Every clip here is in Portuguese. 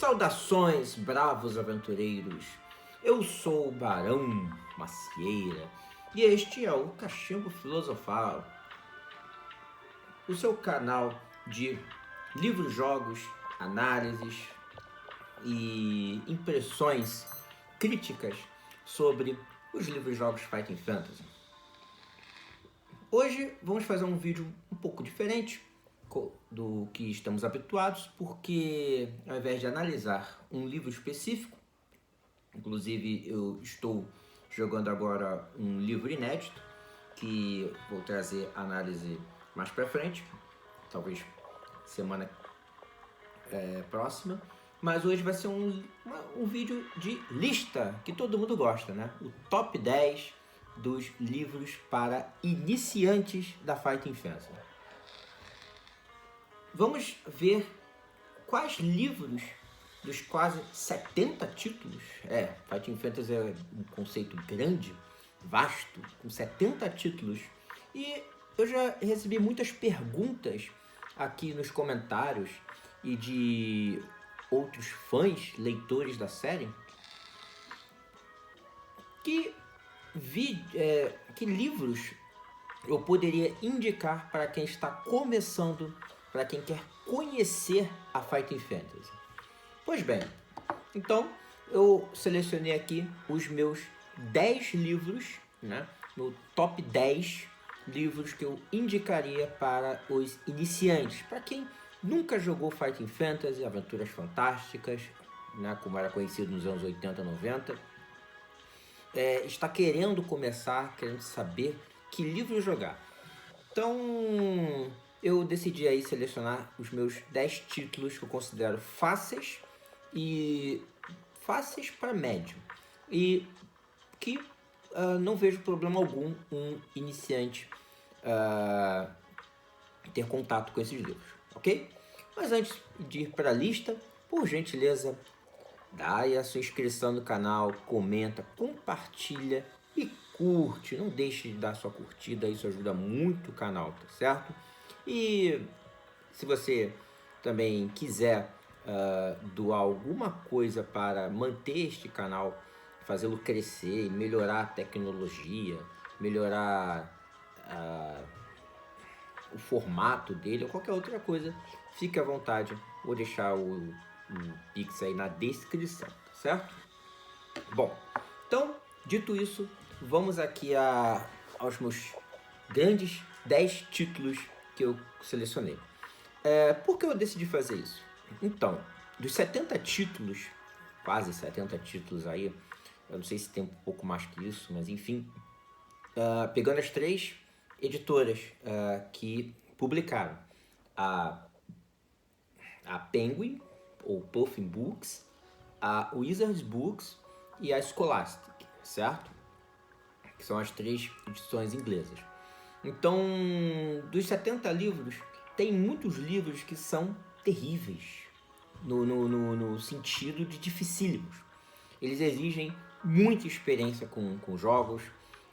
Saudações, bravos aventureiros! Eu sou o Barão Macieira e este é o Cachimbo Filosofal, o seu canal de livros, jogos, análises e impressões críticas sobre os livros e jogos Fighting Fantasy. Hoje vamos fazer um vídeo um pouco diferente do que estamos habituados, porque ao invés de analisar um livro específico, inclusive eu estou jogando agora um livro inédito que vou trazer análise mais para frente, talvez semana próxima, mas hoje vai ser um vídeo de lista que todo mundo gosta, né? O top 10 dos livros para iniciantes da Fighting Fantasy. Vamos ver quais livros dos quase 70 títulos. Fighting Fantasy é um conceito grande, vasto, com 70 títulos. E eu já recebi muitas perguntas aqui nos comentários e de outros fãs, leitores da série, que livros eu poderia indicar para quem está começando, para quem quer conhecer a Fighting Fantasy. Pois bem, então eu selecionei aqui os meus 10 livros, né, no top 10 livros que eu indicaria para os iniciantes, para quem nunca jogou Fighting Fantasy, Aventuras Fantásticas, né, como era conhecido nos anos 80, 90, está querendo começar, querendo saber que livro jogar. Então eu decidi aí selecionar os meus 10 títulos que eu considero fáceis para médio e que não vejo problema algum um iniciante ter contato com esses livros, ok? Mas antes de ir para a lista, por gentileza, dá aí a sua inscrição no canal, comenta, compartilha e curte. Não deixe de dar sua curtida, isso ajuda muito o canal, tá certo? E se você também quiser doar alguma coisa para manter este canal, fazê-lo crescer, melhorar a tecnologia, melhorar o formato dele ou qualquer outra coisa, fique à vontade. Vou deixar o Pix aí na descrição, tá certo? Bom, então, dito isso, vamos aqui aos meus grandes 10 títulos que eu selecionei. Por que eu decidi fazer isso? Então, dos 70 títulos, quase 70 títulos aí, eu não sei se tem um pouco mais que isso, mas enfim, pegando as 3 editoras que publicaram, a Penguin, ou Puffin Books, a Wizards Books e a Scholastic, certo? Que são as 3 edições inglesas. Então, dos 70 livros, tem muitos livros que são terríveis, no sentido de dificílimos. Eles exigem muita experiência com jogos,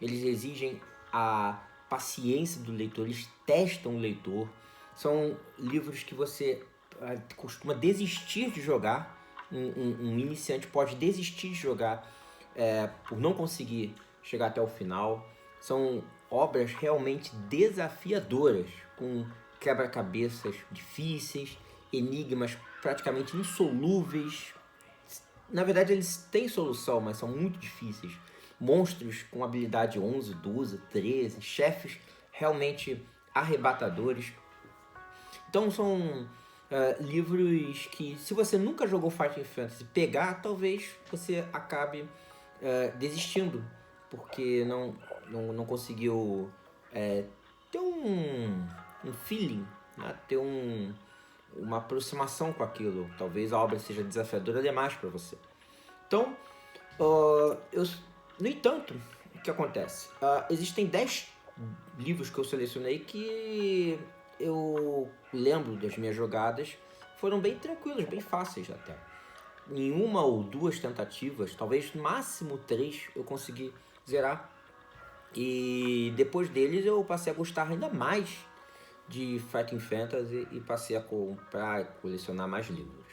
eles exigem a paciência do leitor, eles testam o leitor. São livros que você costuma desistir de jogar, um iniciante pode desistir de jogar por não conseguir chegar até o final. São obras realmente desafiadoras, com quebra-cabeças difíceis, enigmas praticamente insolúveis. Na verdade, eles têm solução, mas são muito difíceis. Monstros com habilidade 11, 12, 13, chefes realmente arrebatadores. Então são livros que, se você nunca jogou Fighting Fantasy, pegar, talvez você acabe desistindo, porque não conseguiu ter um feeling, né? Ter uma aproximação com aquilo. Talvez a obra seja desafiadora demais para você. Então, no entanto, o que acontece? Existem 10 livros que eu selecionei que eu lembro das minhas jogadas, foram bem tranquilas, bem fáceis até. Em 1 ou 2 tentativas, talvez no máximo 3, eu consegui zerar. E depois deles eu passei a gostar ainda mais de Fighting Fantasy e passei a comprar e colecionar mais livros.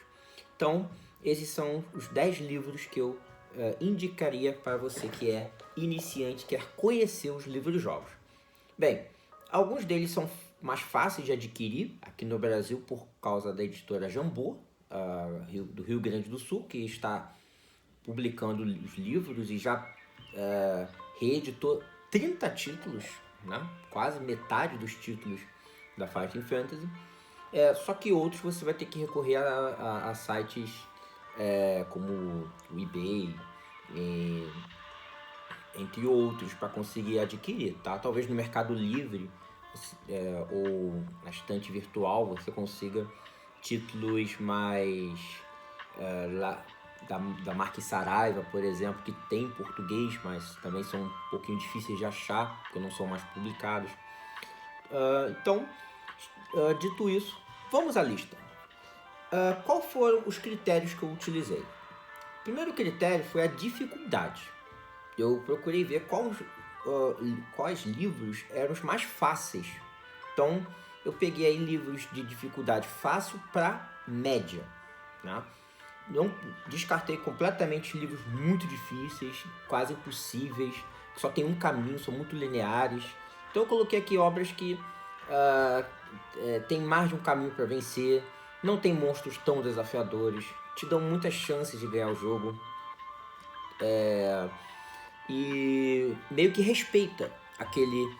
Então, esses são os 10 livros que eu indicaria para você que é iniciante, quer conhecer os livros-jogos. Bem, alguns deles são mais fáceis de adquirir aqui no Brasil por causa da editora Jambô, do Rio Grande do Sul, que está publicando os livros e já reeditou 30 títulos, né? Quase metade dos títulos da Fighting Fantasy. Só que outros você vai ter que recorrer a sites como o eBay, entre outros, para conseguir adquirir, tá? Talvez no Mercado Livre ou na estante virtual você consiga títulos mais da marca Saraiva, por exemplo, que tem em português, mas também são um pouquinho difíceis de achar, porque não são mais publicados. Então, dito isso, vamos à lista. Qual foram os critérios que eu utilizei? O primeiro critério foi a dificuldade. Eu procurei ver quais livros eram os mais fáceis. Então, eu peguei aí livros de dificuldade fácil para média, né? Não descartei completamente livros muito difíceis, quase impossíveis, que só tem um caminho, são muito lineares. Então eu coloquei aqui obras que tem mais de um caminho para vencer, não tem monstros tão desafiadores, te dão muitas chances de ganhar o jogo, e meio que respeita aquele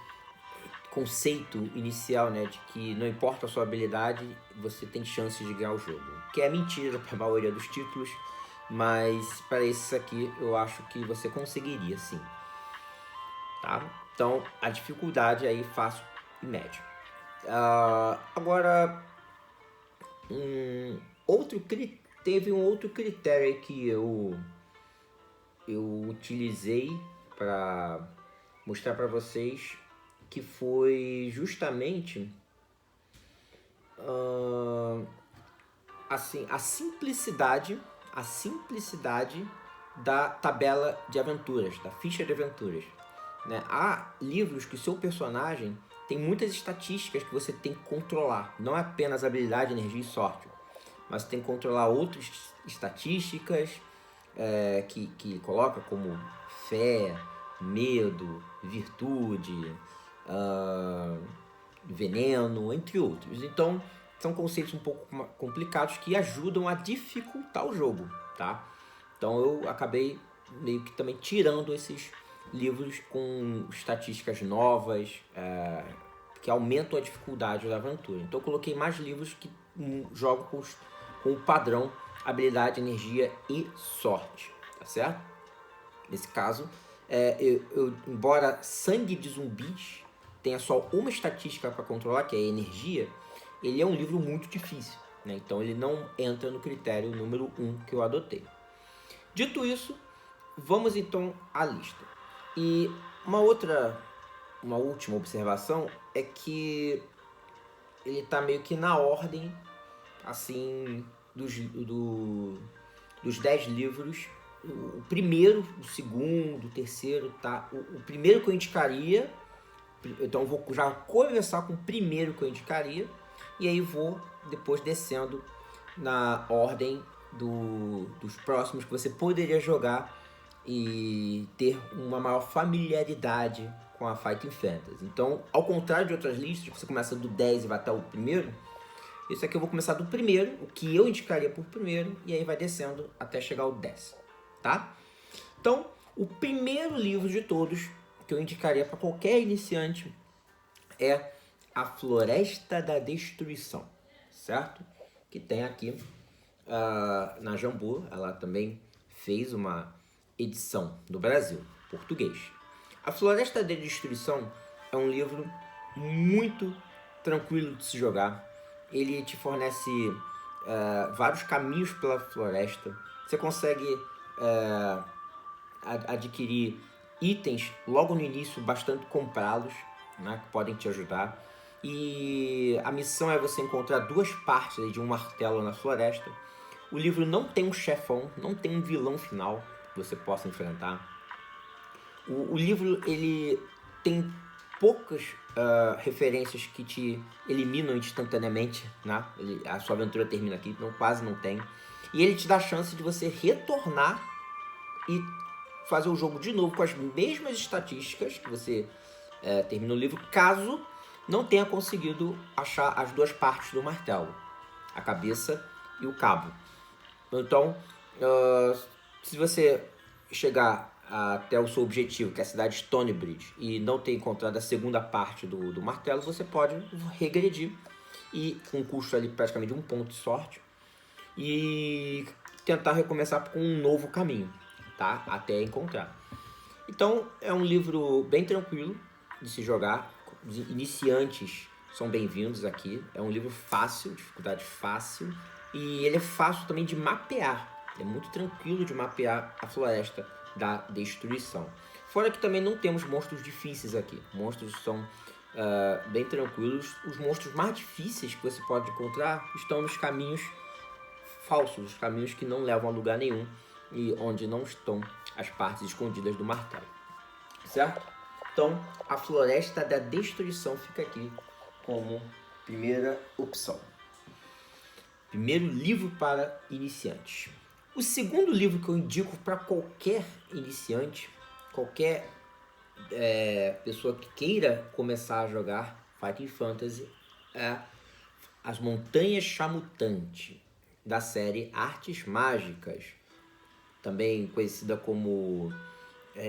conceito inicial, né, de que não importa a sua habilidade, você tem chances de ganhar o jogo. Que é mentira para a maioria dos títulos, mas para esses aqui eu acho que você conseguiria sim. Tá? Então a dificuldade aí fácil e médio. Agora, teve um outro critério aí que eu utilizei para mostrar para vocês, que foi justamente assim, a simplicidade da tabela de aventuras, da ficha de aventuras, né? Há livros que o seu personagem tem muitas estatísticas que você tem que controlar, não é apenas habilidade, energia e sorte, mas você tem que controlar outras estatísticas que coloca como fé, medo, virtude, veneno, entre outros. Então, são conceitos um pouco complicados que ajudam a dificultar o jogo, tá? Então, eu acabei meio que também tirando esses livros com estatísticas novas, que aumentam a dificuldade da aventura. Então, eu coloquei mais livros que jogam com o padrão habilidade, energia e sorte, tá certo? Nesse caso, embora Sangue de Zumbis tenha só uma estatística para controlar, que é a energia, ele é um livro muito difícil, né? Então ele não entra no critério número 1 que eu adotei. Dito isso, vamos então à lista. E uma última observação é que ele está meio que na ordem, assim, dos 10 livros. O primeiro, o segundo, o terceiro, tá? O primeiro que eu indicaria, então eu vou já começar com o primeiro que eu indicaria, e aí vou depois descendo na ordem dos próximos que você poderia jogar e ter uma maior familiaridade com a Fighting Fantasy. Então, ao contrário de outras listas, que você começa do 10 e vai até o primeiro, isso aqui eu vou começar do primeiro, o que eu indicaria por primeiro, e aí vai descendo até chegar ao 10, tá? Então, o primeiro livro de todos que eu indicaria para qualquer iniciante é A Floresta da Destruição, certo? Que tem aqui na Jambô, ela também fez uma edição do Brasil, português. A Floresta da Destruição é um livro muito tranquilo de se jogar. Ele te fornece vários caminhos pela floresta. Você consegue adquirir itens logo no início, bastante comprá-los, né, que podem te ajudar. E a missão é você encontrar 2 partes de um martelo na floresta. O livro não tem um chefão, não tem um vilão final que você possa enfrentar. O livro ele tem poucas referências que te eliminam instantaneamente, né? A sua aventura termina aqui, não, quase não tem. E ele te dá a chance de você retornar e fazer o jogo de novo com as mesmas estatísticas que você termina o livro, caso não tenha conseguido achar as duas partes do martelo, a cabeça e o cabo. Então, se você chegar até o seu objetivo, que é a cidade de Stonebridge, e não ter encontrado a segunda parte do martelo, você pode regredir e com um custo ali praticamente de 1 ponto de sorte e tentar recomeçar com um novo caminho, tá? Até encontrar. Então, é um livro bem tranquilo de se jogar. Os iniciantes são bem-vindos aqui. É um livro fácil, dificuldade fácil. E ele é fácil também de mapear. É muito tranquilo de mapear a floresta da destruição. Fora que também não temos monstros difíceis aqui. Monstros são bem tranquilos. Os monstros mais difíceis que você pode encontrar estão nos caminhos falsos, os caminhos que não levam a lugar nenhum e onde não estão as partes escondidas do martelo, certo? Então, a floresta da destruição fica aqui como primeira opção. Primeiro livro para iniciantes. O segundo livro que eu indico para qualquer iniciante, qualquer pessoa que queira começar a jogar Fighting Fantasy, é As Montanhas Chamutantes, da série Artes Mágicas, também conhecida como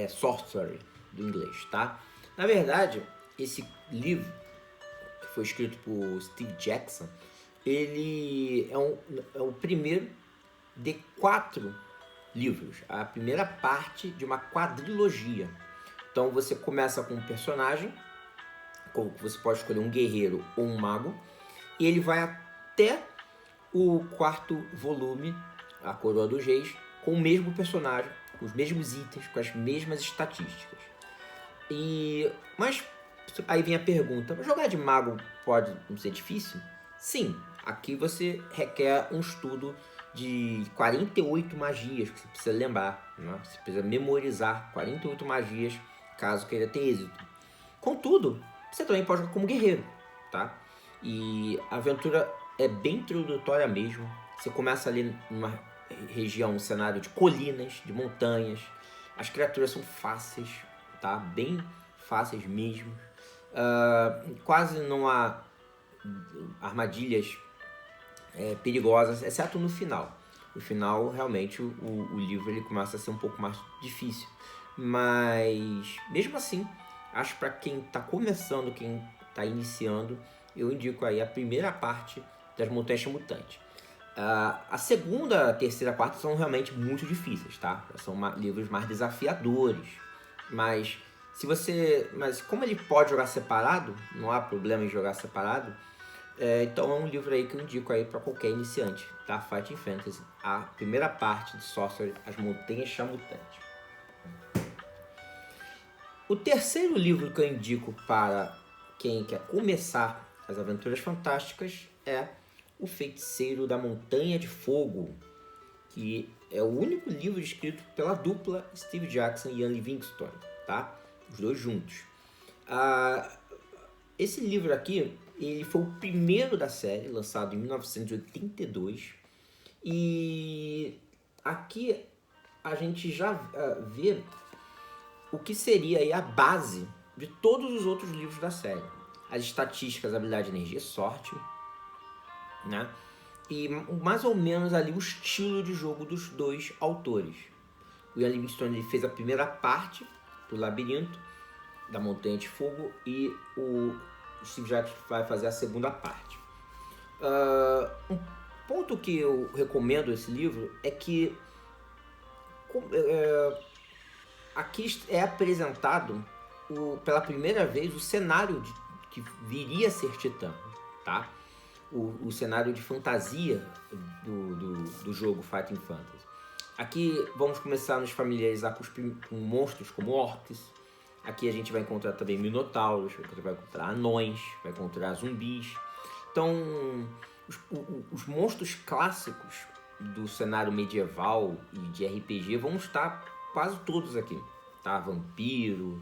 Sorcery, do inglês, tá? Na verdade, esse livro, que foi escrito por Steve Jackson, ele é o primeiro de 4 livros, a primeira parte de uma quadrilogia. Então você começa com um personagem, você pode escolher um guerreiro ou um mago, e ele vai até o 4º volume, A Coroa dos Reis, com o mesmo personagem, com os mesmos itens, com as mesmas estatísticas. Mas aí vem a pergunta, jogar de mago pode não ser difícil? Sim, aqui você requer um estudo de 48 magias que você precisa lembrar, né? Você precisa memorizar 48 magias caso queira ter êxito. Contudo, você também pode jogar como guerreiro, tá? E a aventura é bem introdutória mesmo. Você começa ali numa região, um cenário de colinas, de montanhas. As criaturas são fáceis, tá? Bem fáceis mesmo. Quase não há armadilhas perigosas, exceto no final. No final, realmente, o livro ele começa a ser um pouco mais difícil. Mas, mesmo assim, acho que para quem está começando, quem está iniciando, eu indico aí a primeira parte das Montanhas Chamutantes. A segunda, a terceira, a quarta são realmente muito difíceis, tá? São livros mais desafiadores. Mas como ele pode jogar separado, não há problema em jogar separado. Então é um livro aí que eu indico aí para qualquer iniciante, tá? Fighting Fantasy, a primeira parte de Sorcery, As Montanhas Chamutantes. O terceiro livro que eu indico para quem quer começar as aventuras fantásticas é O Feiticeiro da Montanha de Fogo, que é o único livro escrito pela dupla Steve Jackson e Ian Livingstone, tá? Os dois juntos. Esse livro aqui, ele foi o primeiro da série, lançado em 1982, e aqui a gente já vê o que seria aí a base de todos os outros livros da série. As estatísticas, habilidade, energia, sorte, né? E mais ou menos ali o estilo de jogo dos dois autores. O Ian Livingstone fez a primeira parte do Labirinto, da Montanha de Fogo, e o Steve Jackson vai fazer a segunda parte. Um ponto que eu recomendo esse livro é que aqui é apresentado pela primeira vez o cenário que viria a ser Titã, tá? O cenário de fantasia do jogo Fighting Fantasy. Aqui vamos começar a nos familiarizar com monstros como orcs. Aqui a gente vai encontrar também minotauros, vai encontrar anões, vai encontrar zumbis. Então, os monstros clássicos do cenário medieval e de RPG vão estar quase todos aqui, tá? Vampiro,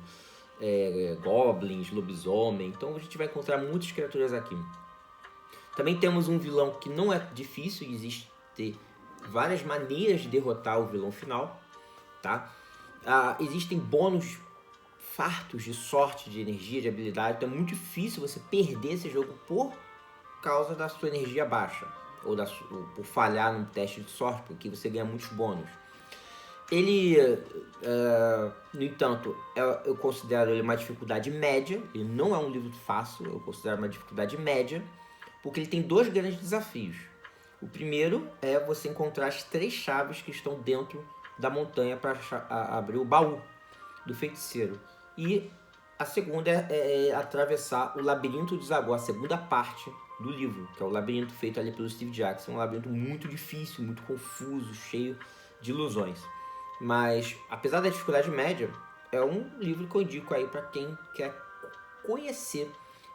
goblins, lobisomem. Então a gente vai encontrar muitas criaturas aqui. Também temos um vilão que não é difícil, existe várias maneiras de derrotar o vilão final, tá? Existem bônus fartos de sorte, de energia, de habilidade, então é muito difícil você perder esse jogo por causa da sua energia baixa, ou por falhar num teste de sorte, porque você ganha muitos bônus. Ele, no entanto, eu considero ele uma dificuldade média, ele não é um livro fácil, eu considero uma dificuldade média, porque ele tem 2 grandes desafios. O primeiro é você encontrar as 3 chaves que estão dentro da montanha para abrir o baú do feiticeiro. E a segunda é atravessar o labirinto de Zagor, a segunda parte do livro, que é o labirinto feito ali pelo Steve Jackson. Um labirinto muito difícil, muito confuso, cheio de ilusões. Mas, apesar da dificuldade média, é um livro que eu indico aí para quem quer conhecer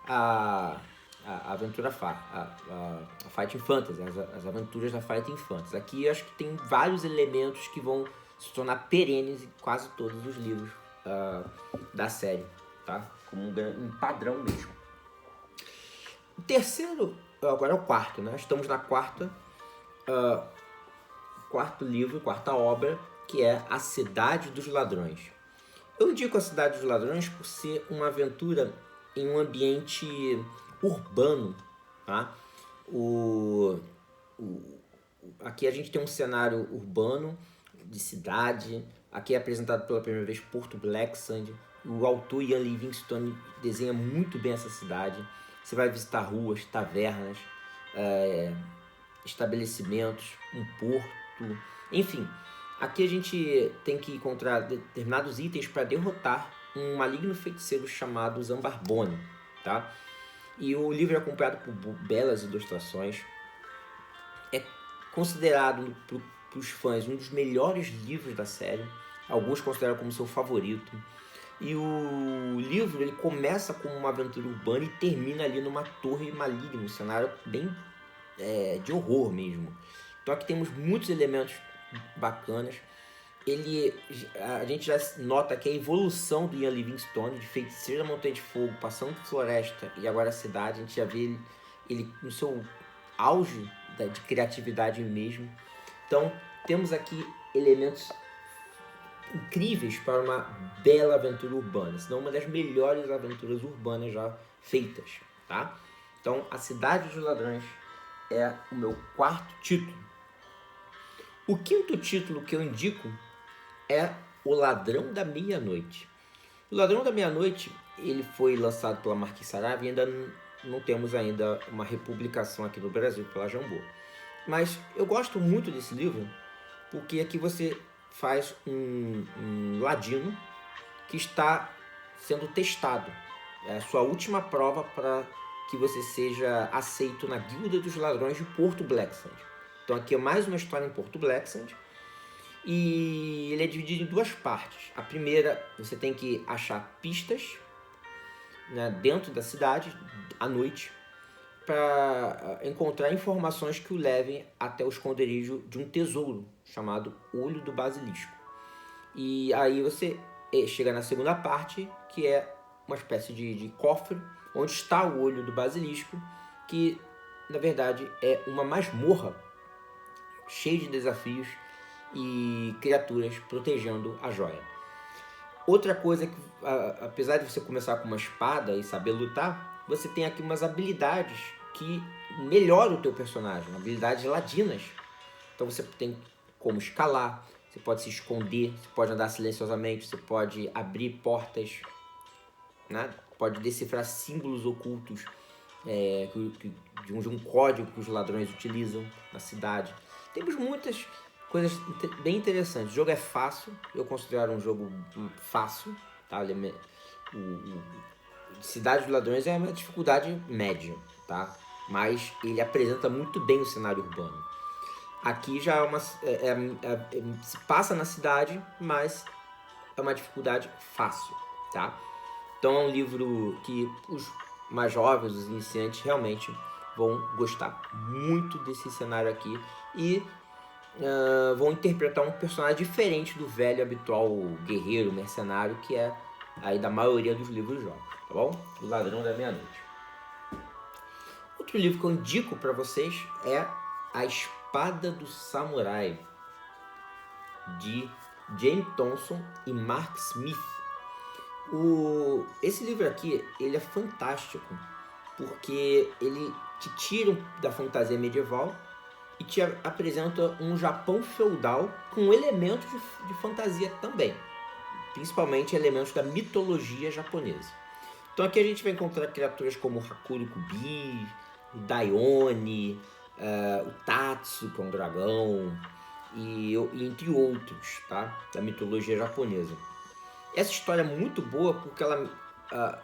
a aventura a Fighting Fantasy, as aventuras da Fighting Fantasy. Aqui eu acho que tem vários elementos que vão se tornar perenes em quase todos os livros da série, tá? Como um padrão mesmo. O terceiro, agora é o quarto, né? Estamos na quarto livro, quarta obra, que é A Cidade dos Ladrões. Eu indico A Cidade dos Ladrões por ser uma aventura em um ambiente urbano, tá? Aqui a gente tem um cenário urbano, de cidade. Aqui é apresentado pela primeira vez Porto Blacksand. O autor Ian Livingstone desenha muito bem essa cidade. Você vai visitar ruas, tavernas, estabelecimentos, um porto, enfim. Aqui a gente tem que encontrar determinados itens para derrotar um maligno feiticeiro chamado Zambarbone, tá? E o livro é acompanhado por belas ilustrações. É considerado para os fãs um dos melhores livros da série. Alguns consideram como seu favorito. E o livro ele começa como uma aventura urbana e termina ali numa torre maligna, um cenário bem de horror mesmo. Então aqui temos muitos elementos bacanas. A gente já nota que a evolução do Ian Livingstone, de feiticeiro da Montanha de Fogo, passando por floresta e agora a cidade, a gente já vê ele no seu auge de criatividade mesmo. Então temos aqui elementos incríveis para uma bela aventura urbana, se não uma das melhores aventuras urbanas já feitas, tá? Então, A Cidade dos Ladrões é o meu quarto título. O quinto título que eu indico é O Ladrão da Meia-Noite. O Ladrão da Meia-Noite ele foi lançado pela Marquis Saraiva e ainda não temos ainda uma republicação aqui no Brasil pela Jambô. Mas eu gosto muito desse livro porque aqui você faz um ladino que está sendo testado. É a sua última prova para que você seja aceito na Guilda dos Ladrões de Porto Blacksand. Então aqui é mais uma história em Porto Blacksand. E ele é dividido em 2 partes. A primeira, você tem que achar pistas, né, dentro da cidade, à noite, para encontrar informações que o levem até o esconderijo de um tesouro chamado Olho do Basilisco. E aí você chega na segunda parte, que é uma espécie de cofre, onde está o Olho do Basilisco, que na verdade é uma masmorra cheia de desafios e criaturas protegendo a joia. Outra coisa é que, apesar de você começar com uma espada e saber lutar, você tem aqui umas habilidades que melhoram o teu personagem, habilidades ladinas. Então você tem como escalar, você pode se esconder, você pode andar silenciosamente, você pode abrir portas, né? Pode decifrar símbolos ocultos de um código que os ladrões utilizam na cidade. Temos muitas coisas bem interessantes. O jogo é fácil, eu considero um jogo fácil, tá? Cidade dos Ladrões é uma dificuldade média, tá? Mas ele apresenta muito bem o cenário urbano. Aqui já se passa na cidade, mas é uma dificuldade fácil, tá? Então é um livro que os mais jovens, os iniciantes, realmente vão gostar muito desse cenário aqui e vão interpretar um personagem diferente do velho habitual guerreiro, mercenário, que é aí da maioria dos livros jogos, tá bom? O Ladrão da Meia-Noite. Outro livro que eu indico para vocês é A Espada do Samurai, de James Thompson e Mark Smith. Esse livro aqui, ele é fantástico, porque ele te tira da fantasia medieval e te apresenta um Japão feudal com elementos de fantasia também, principalmente elementos da mitologia japonesa. Então aqui a gente vai encontrar criaturas como o Hakurukubi, o Daione, o Tatsu, que é um dragão, e entre outros, tá? Da mitologia japonesa. Essa história é muito boa porque ela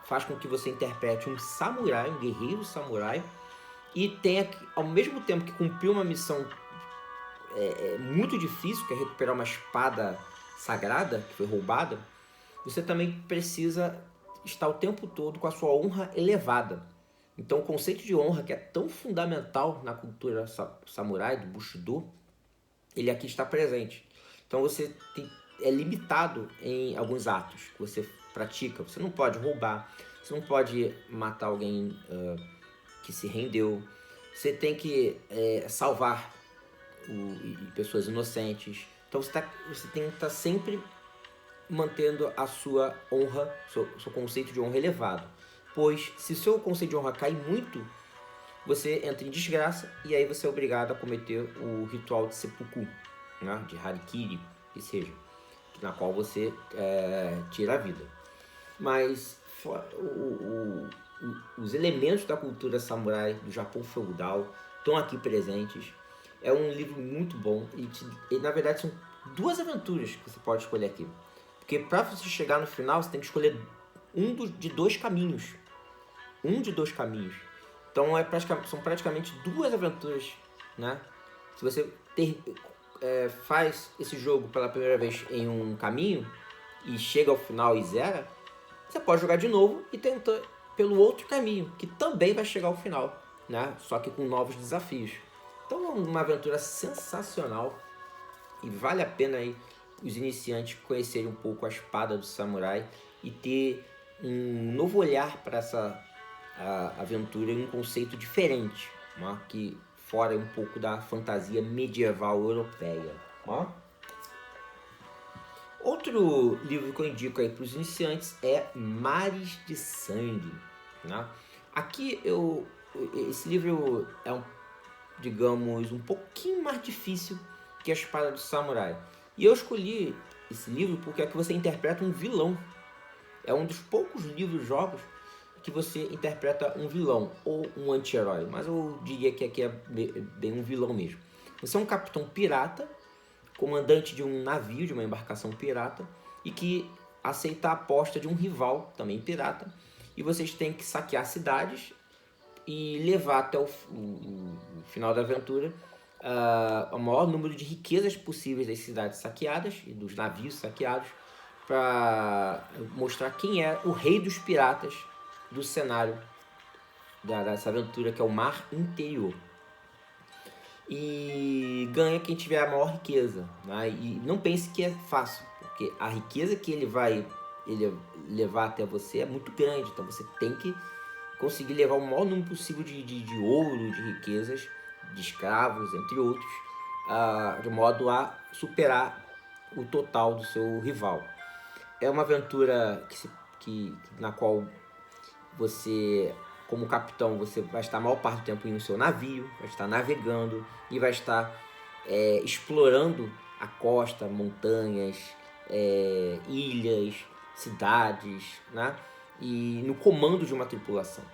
faz com que você interprete um samurai, um guerreiro samurai, e tenha, ao mesmo tempo que cumpriu uma missão muito difícil, que é recuperar uma espada sagrada que foi roubada, você também precisa estar o tempo todo com a sua honra elevada. Então o conceito de honra, que é tão fundamental na cultura samurai, do Bushido, ele aqui está presente. Então você é limitado em alguns atos que você pratica. Você não pode roubar, você não pode matar alguém que se rendeu. Você tem que salvar pessoas inocentes. Então você tem que estar sempre mantendo a sua honra, seu conceito de honra elevado. Pois se seu conceito de honra cai muito, você entra em desgraça e aí você é obrigado a cometer o ritual de seppuku, né? De harikiri, que seja, na qual você tira a vida. Mas os elementos da cultura samurai do Japão feudal estão aqui presentes. É um livro muito bom e na verdade são 2 aventuras que você pode escolher aqui. Porque para você chegar no final, você tem que escolher de 2 caminhos. De 2 caminhos. Então são praticamente 2 aventuras, né? Se você faz esse jogo pela primeira vez em um caminho e chega ao final e zera, você pode jogar de novo e tentar pelo outro caminho, que também vai chegar ao final, né? Só que com novos desafios. Então é uma aventura sensacional e vale a pena aí os iniciantes conhecerem um pouco a espada do samurai e ter um novo olhar para essa aventura e um conceito diferente, né? Que fora um pouco da fantasia medieval europeia. Né? Outro livro que eu indico aí para os iniciantes é Mares de Sangue. Né? Aqui esse livro é digamos, um pouquinho mais difícil que a Espada do Samurai. E eu escolhi esse livro porque é que você interpreta um vilão. É um dos poucos livros-jogos que você interpreta um vilão ou um anti-herói. Mas eu diria que aqui é bem um vilão mesmo. Você é um capitão pirata, comandante de um navio, de uma embarcação pirata, e que aceita a aposta de um rival, também pirata, e vocês têm que saquear cidades e levar até o final da aventura o maior número de riquezas possíveis das cidades saqueadas e dos navios saqueados, para mostrar quem é o rei dos piratas do cenário dessa aventura, que é o Mar Interior. E ganha quem tiver a maior riqueza, né? E não pense que é fácil, porque a riqueza que ele levar até você é muito grande, então você tem que conseguir levar o maior número possível de ouro, de riquezas, de escravos, entre outros, de modo a superar o total do seu rival. É uma aventura na qual você, como capitão, você vai estar a maior parte do tempo em um seu navio, vai estar navegando e vai estar explorando a costa, montanhas, ilhas, cidades, né? E no comando de uma tripulação.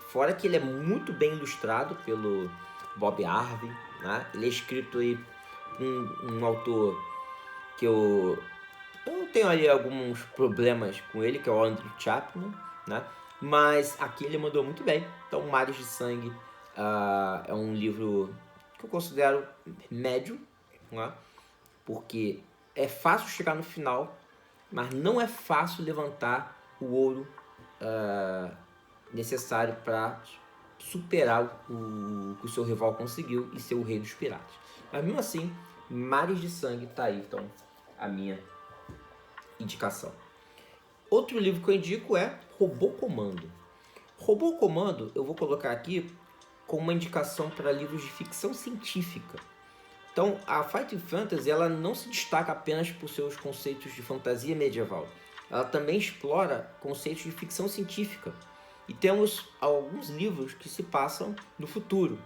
Fora que ele é muito bem ilustrado pelo Bob Harvey, né? Ele é escrito aí um autor que eu tenho ali alguns problemas com ele, que é o Andrew Chapman, né? Mas aqui ele mandou muito bem. Então, Mares de Sangue é um livro que eu considero médio, né? Porque é fácil chegar no final, mas não é fácil levantar o ouro necessário para superar o que o seu rival conseguiu e ser o rei dos piratas. Mas mesmo assim, Mares de Sangue tá aí, então, a minha indicação. Outro livro que eu indico é Robô Comando. Robô Comando eu vou colocar aqui como uma indicação para livros de ficção científica. Então, a Fighting Fantasy ela não se destaca apenas por seus conceitos de fantasia medieval. Ela também explora conceitos de ficção científica. E temos alguns livros que se passam no futuro,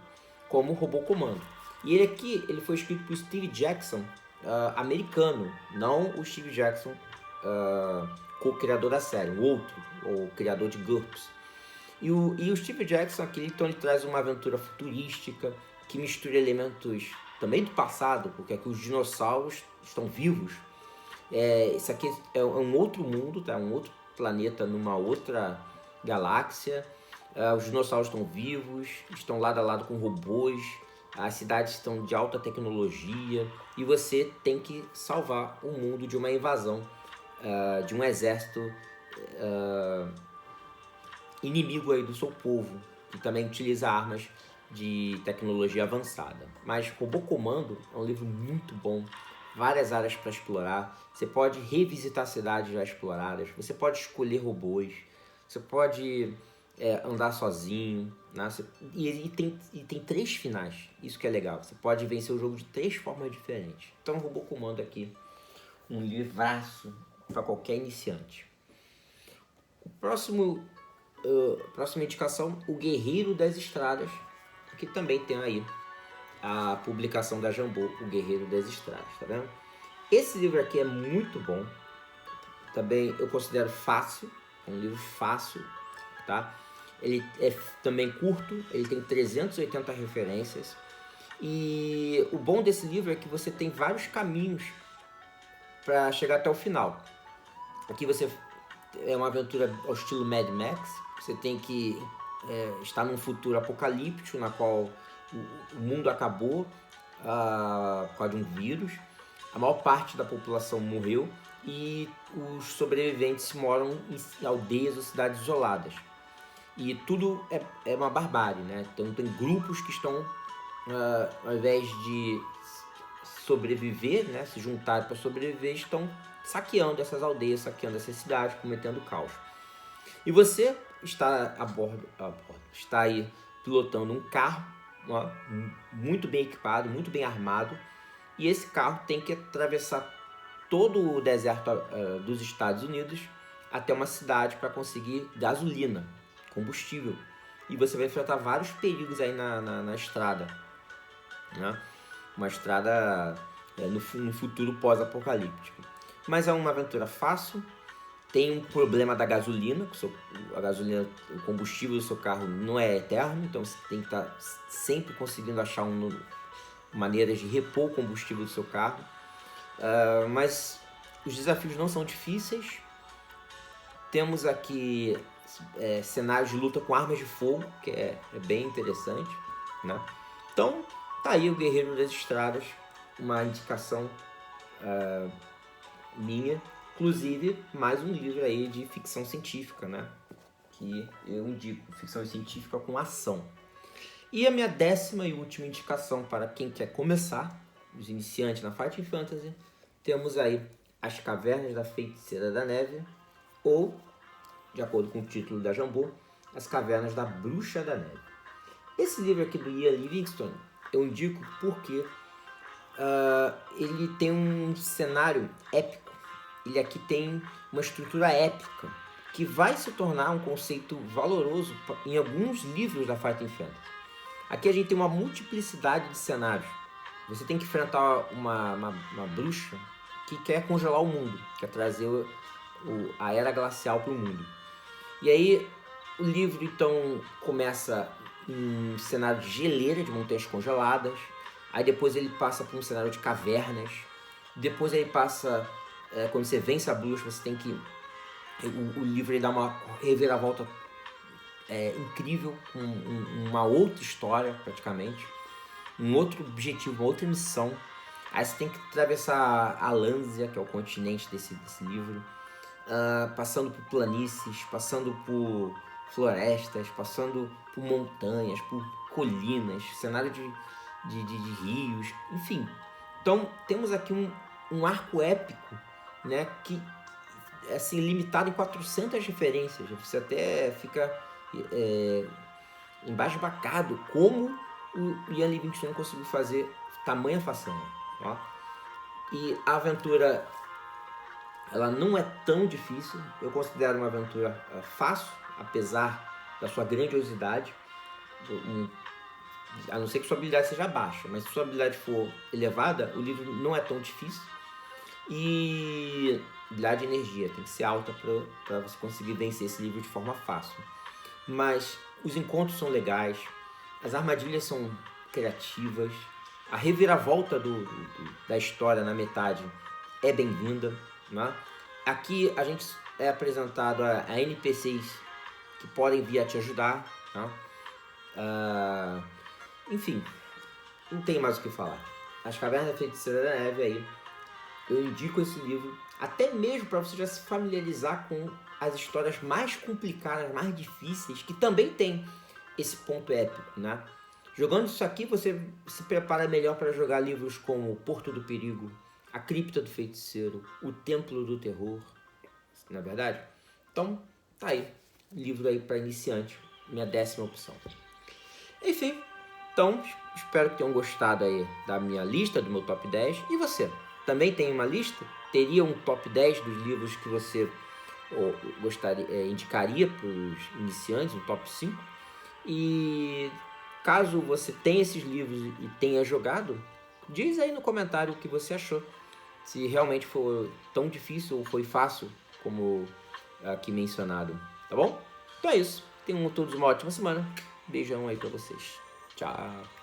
como Robô Comando. E ele aqui ele foi escrito por Steve Jackson, americano, não o Steve Jackson, co-criador da série, o outro, o criador de GURPS. E o Steve Jackson aqui, então, ele traz uma aventura futurística que mistura elementos também do passado, porque aqui os dinossauros estão vivos. Isso aqui é um outro mundo, tá? Um outro planeta numa outra galáxia. Os dinossauros estão vivos, estão lado a lado com robôs, as cidades estão de alta tecnologia e você tem que salvar o mundo de uma invasão de um exército inimigo aí do seu povo, que também utiliza armas de tecnologia avançada. Mas Robô Comando é um livro muito bom, várias áreas para explorar. Você pode revisitar cidades já exploradas, você pode escolher robôs, você pode andar sozinho, né? E tem 3 finais, isso que é legal. Você pode vencer o jogo de 3 formas diferentes. Então Robô Comando aqui, um livraço para qualquer iniciante. O próxima indicação, O Guerreiro das Estradas, que também tem aí a publicação da Jambô, O Guerreiro das Estradas, tá vendo? Esse livro aqui é muito bom, também eu considero fácil, é um livro fácil, tá? Ele é também curto, ele tem 380 referências, e o bom desse livro é que você tem vários caminhos para chegar até o final. Aqui você é uma aventura ao estilo Mad Max, você tem que estar num futuro apocalíptico, na qual o mundo acabou por causa de um vírus, a maior parte da população morreu e os sobreviventes moram em aldeias ou cidades isoladas. E tudo é uma barbárie, né? Então tem grupos que estão, ao invés de sobreviver, né, se juntarem para sobreviver, estão saqueando essas aldeias, saqueando essas cidades, cometendo caos. E você está a bordo, está aí pilotando um carro, ó, muito bem equipado, muito bem armado, e esse carro tem que atravessar todo o deserto dos Estados Unidos até uma cidade para conseguir gasolina, combustível. E você vai enfrentar vários perigos aí na estrada, né? Uma estrada no futuro pós-apocalíptico. Mas é uma aventura fácil. Tem um problema da gasolina, a gasolina, o combustível do seu carro não é eterno, então você tem que estar sempre conseguindo achar maneiras de repor o combustível do seu carro. Mas os desafios não são difíceis. Temos aqui cenários de luta com armas de fogo, que é bem interessante, né? Então, tá aí o Guerreiro das Estradas, uma indicação minha. Inclusive, mais um livro aí de ficção científica, né? Que eu indico, ficção científica com ação. E a minha 10ª e última indicação para quem quer começar, os iniciantes na Fighting Fantasy, temos aí As Cavernas da Feiticeira da Neve, ou, de acordo com o título da Jambô, As Cavernas da Bruxa da Neve. Esse livro aqui do Ian Livingstone eu indico porque ele tem um cenário épico. Ele aqui tem uma estrutura épica que vai se tornar um conceito valoroso em alguns livros da Fighting Fantasy. Aqui a gente tem uma multiplicidade de cenários. Você tem que enfrentar uma bruxa que quer congelar o mundo, quer trazer a Era Glacial para o mundo. E aí o livro então começa em um cenário de geleira, de montanhas congeladas. Aí depois ele passa por um cenário de cavernas. Depois ele passa... quando você vence a bruxa, você tem que... O livro ele dá uma reviravolta incrível, uma outra história praticamente, um outro objetivo, uma outra missão. Aí você tem que atravessar a Lânzia, que é o continente desse livro, passando por planícies, passando por florestas, passando por montanhas, por colinas, cenário de rios, enfim. Então temos aqui um arco épico, né, que assim, limitado em 400 referências. Você até fica embasbacado como o Ian Livingstone conseguiu fazer tamanha façanha. Ó. E a aventura, ela não é tão difícil. Eu considero uma aventura fácil, apesar da sua grandiosidade. A não ser que sua habilidade seja baixa, mas se sua habilidade for elevada, o livro não é tão difícil. E habilidade de energia tem que ser alta para você conseguir vencer esse livro de forma fácil. Mas os encontros são legais, as armadilhas são criativas, a reviravolta da história na metade é bem-vinda, né? Aqui a gente é apresentado a NPCs que podem vir a te ajudar, né? Enfim, não tem mais o que falar. As Cavernas da Feiticeira da Neve aí, eu indico esse livro, até mesmo para você já se familiarizar com as histórias mais complicadas, mais difíceis, que também tem esse ponto épico, né? Jogando isso aqui, você se prepara melhor para jogar livros como Porto do Perigo, A Cripta do Feiticeiro, O Templo do Terror, não é verdade? Então, tá aí, livro aí para iniciante, minha 10ª opção. Enfim, então, espero que tenham gostado aí da minha lista, do meu top 10. E você? Também tem uma lista? Teria um top 10 dos livros que você indicaria para os iniciantes, um top 5? E caso você tenha esses livros e tenha jogado, diz aí no comentário o que você achou. Se realmente foi tão difícil ou foi fácil como aqui mencionado, tá bom? Então é isso. Tenham todos uma ótima semana. Beijão aí pra vocês. Tchau.